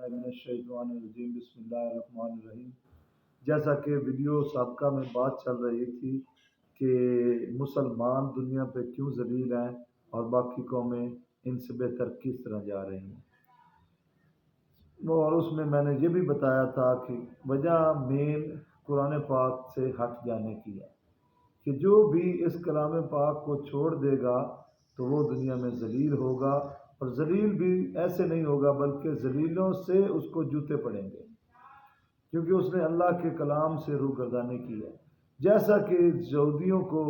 من الشیطان الرجیم بسم اللہ الرحمن الرحیم۔ جیسا کہ ویڈیو سابقہ میں بات چل رہی تھی کہ مسلمان دنیا پہ کیوں ذلیل ہیں اور باقی قومیں ان سے بہتر کس طرح جا رہی ہیں، اور اس میں نے یہ بھی بتایا تھا کہ وجہ مین قرآن پاک سے ہٹ جانے کی ہے کہ جو بھی اس کلام پاک کو چھوڑ دے گا تو وہ دنیا میں ذلیل ہوگا، اور ذلیل بھی ایسے نہیں ہوگا بلکہ ذلیلوں سے اس کو جوتے پڑیں گے، کیونکہ اس نے اللہ کے کلام سے روگردانی کی ہے۔ جیسا کہ یہودیوں کو،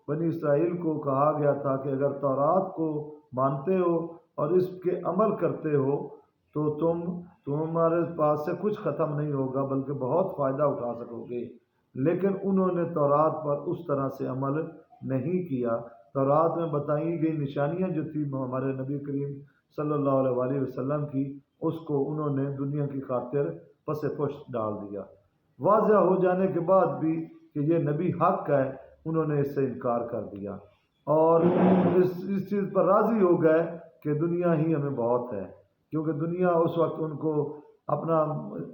بنی اسرائیل کو کہا گیا تھا کہ اگر تورات کو مانتے ہو اور اس کے عمل کرتے ہو تو تمہارے پاس سے کچھ ختم نہیں ہوگا بلکہ بہت فائدہ اٹھا سکو گے، لیکن انہوں نے تورات پر اس طرح سے عمل نہیں کیا۔ تورات میں بتائی گئی نشانیاں جو تھی ہمارے نبی کریم صلی اللہ علیہ وسلم کی، اس کو انہوں نے دنیا کی خاطر پس پشت ڈال دیا۔ واضح ہو جانے کے بعد بھی کہ یہ نبی حق ہے، انہوں نے اس سے انکار کر دیا اور اس چیز پر راضی ہو گئے کہ دنیا ہی ہمیں بہت ہے، کیونکہ دنیا اس وقت ان کو اپنا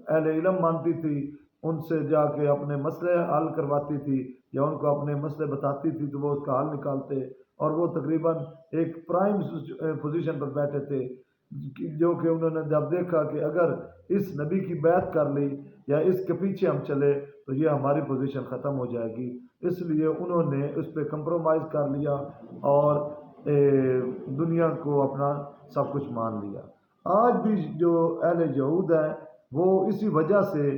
اہل علم مانتی تھی، ان سے جا کے اپنے مسئلے حل کرواتی تھی یا ان کو اپنے مسئلے بتاتی تھی تو وہ اس کا حل نکالتے، اور وہ تقریباً ایک پرائم پوزیشن پر بیٹھے تھے، جو کہ انہوں نے جب دیکھا کہ اگر اس نبی کی بیعت کر لی یا اس کے پیچھے ہم چلے تو یہ ہماری پوزیشن ختم ہو جائے گی، اس لیے انہوں نے اس پہ کمپرومائز کر لیا اور دنیا کو اپنا سب کچھ مان لیا۔ آج بھی جو اہل یہود ہیں وہ اسی وجہ سے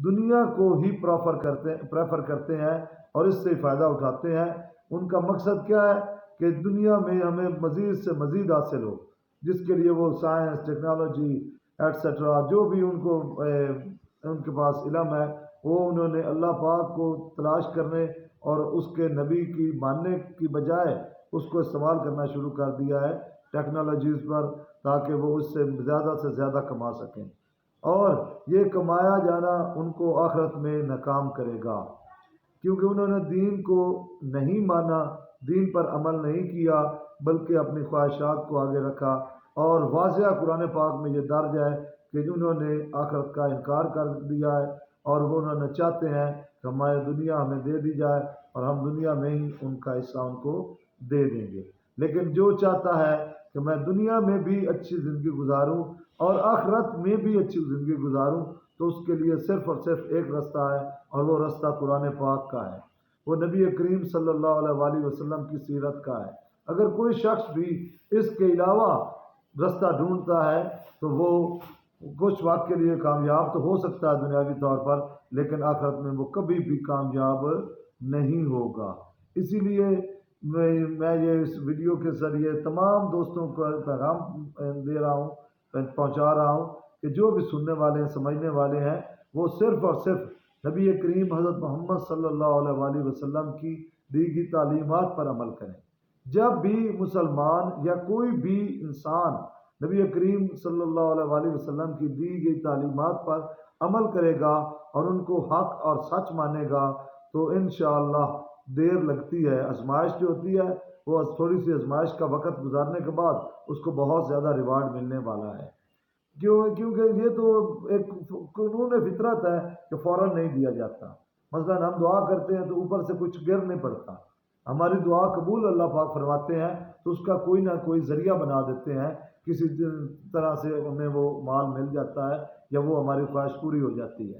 دنیا کو ہی پریفر کرتے ہیں اور اس سے فائدہ اٹھاتے ہیں۔ ان کا مقصد کیا ہے کہ دنیا میں ہمیں مزید سے مزید حاصل ہو، جس کے لیے وہ سائنس، ٹیکنالوجی ایٹسٹرا جو بھی ان کے پاس علم ہے، وہ انہوں نے اللہ پاک کو تلاش کرنے اور اس کے نبی کی ماننے کی بجائے اس کو استعمال کرنا شروع کر دیا ہے ٹیکنالوجیز پر، تاکہ وہ اس سے زیادہ کما سکیں، اور یہ کمایا جانا ان کو آخرت میں ناکام کرے گا، کیونکہ انہوں نے دین کو نہیں مانا، دین پر عمل نہیں کیا بلکہ اپنی خواہشات کو آگے رکھا، اور واضح قرآن پاک میں یہ درج ہے کہ انہوں نے آخرت کا انکار کر دیا ہے، اور وہ انہوں نے چاہتے ہیں کہ ہماری دنیا ہمیں دے دی جائے اور ہم دنیا میں ہی ان کا حصہ ان کو دے دیں گے۔ لیکن جو چاہتا ہے کہ میں دنیا میں بھی اچھی زندگی گزاروں اور آخرت میں بھی اچھی زندگی گزاروں تو اس کے لیے صرف اور صرف ایک رستہ ہے، اور وہ رستہ قرآن پاک کا ہے، وہ نبی کریم صلی اللہ علیہ وسلم کی سیرت کا ہے۔ اگر کوئی شخص بھی اس کے علاوہ رستہ ڈھونڈتا ہے تو وہ کچھ وقت کے لیے کامیاب تو ہو سکتا ہے دنیاوی طور پر، لیکن آخرت میں وہ کبھی بھی کامیاب نہیں ہوگا۔ اسی لیے میں یہ اس ویڈیو کے ذریعے تمام دوستوں کو پیغام دے رہا ہوں، پہنچا رہا ہوں کہ جو بھی سننے والے ہیں، سمجھنے والے ہیں، وہ صرف اور صرف نبی کریم حضرت محمد صلی اللہ علیہ وسلم کی دی گئی تعلیمات پر عمل کریں۔ جب بھی مسلمان یا کوئی بھی انسان نبی کریم صلی اللہ علیہ وسلم کی دی گئی تعلیمات پر عمل کرے گا اور ان کو حق اور سچ مانے گا تو انشاءاللہ دیر لگتی ہے، آزمائش جو ہوتی ہے وہ تھوڑی سی آزمائش کا وقت گزارنے کے بعد اس کو بہت زیادہ ریوارڈ ملنے والا ہے، کیونکہ یہ تو ایک قانون فطرت ہے کہ فوراً نہیں دیا جاتا۔ مثلا ہم دعا کرتے ہیں تو اوپر سے کچھ گر نہیں پڑتا، ہماری دعا قبول اللہ پاک فرماتے ہیں تو اس کا کوئی نہ کوئی ذریعہ بنا دیتے ہیں، کسی طرح سے ہمیں وہ مال مل جاتا ہے یا وہ ہماری خواہش پوری ہو جاتی ہے،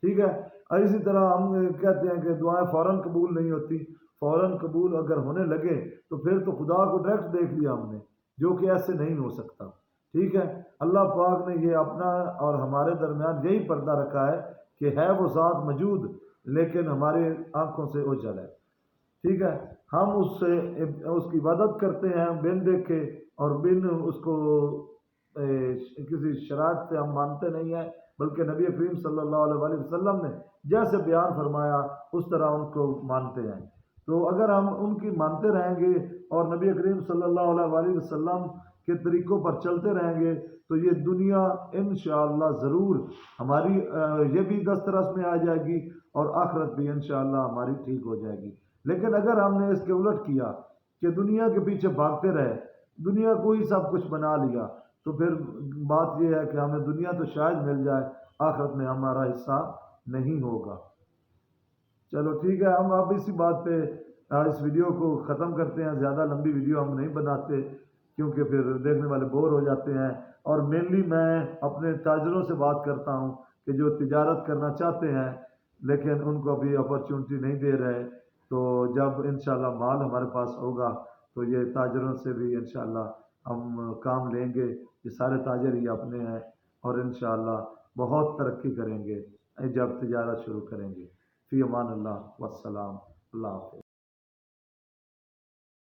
ٹھیک ہے۔ اور اسی طرح ہم کہتے ہیں کہ دعائیں فوراً قبول نہیں ہوتی، فوراً قبول اگر ہونے لگے تو پھر تو خدا کو ڈائریکٹ دیکھ لیا ہم نے، جو کہ ایسے نہیں ہو سکتا، ٹھیک ہے۔ اللہ پاک نے یہ اپنا اور ہمارے درمیان یہی پردہ رکھا ہے کہ ہے وہ ذات موجود لیکن ہماری آنکھوں سے اوجھل ہے، ٹھیک ہے۔ ہم اس کی عبادت کرتے ہیں بن دیکھے اور بن اس کو کسی شرائط سے ہم مانتے نہیں ہیں، بلکہ نبی کریم صلی اللہ علیہ وسلم نے جیسے بیان فرمایا اس طرح ان کو مانتے ہیں۔ تو اگر ہم ان کی مانتے رہیں گے اور نبی کریم صلی اللہ علیہ وسلم کے طریقوں پر چلتے رہیں گے تو یہ دنیا انشاءاللہ ضرور ہماری یہ بھی دسترس میں آ جائے گی اور آخرت بھی انشاءاللہ ہماری ٹھیک ہو جائے گی۔ لیکن اگر ہم نے اس کے الٹ کیا کہ دنیا کے پیچھے بھاگتے رہے، دنیا کو ہی سب کچھ بنا لیا، تو پھر بات یہ ہے کہ ہمیں دنیا تو شاید مل جائے، آخرت میں ہمارا حصہ نہیں ہوگا۔ چلو ٹھیک ہے، ہم اب اسی بات پہ اس ویڈیو کو ختم کرتے ہیں۔ زیادہ لمبی ویڈیو ہم نہیں بناتے کیونکہ پھر دیکھنے والے بور ہو جاتے ہیں، اور مینلی میں اپنے تاجروں سے بات کرتا ہوں کہ جو تجارت کرنا چاہتے ہیں لیکن ان کو ابھی اپرچونٹی نہیں دے رہے، تو جب انشاءاللہ مال ہمارے پاس ہوگا تو یہ تاجروں سے بھی انشاءاللہ ہم کام لیں گے۔ یہ سارے تاجر ہی اپنے ہیں اور انشاءاللہ بہت ترقی کریں گے جب تجارت شروع کریں گے۔ فی امان اللہ والسلام، اللہ حافظ۔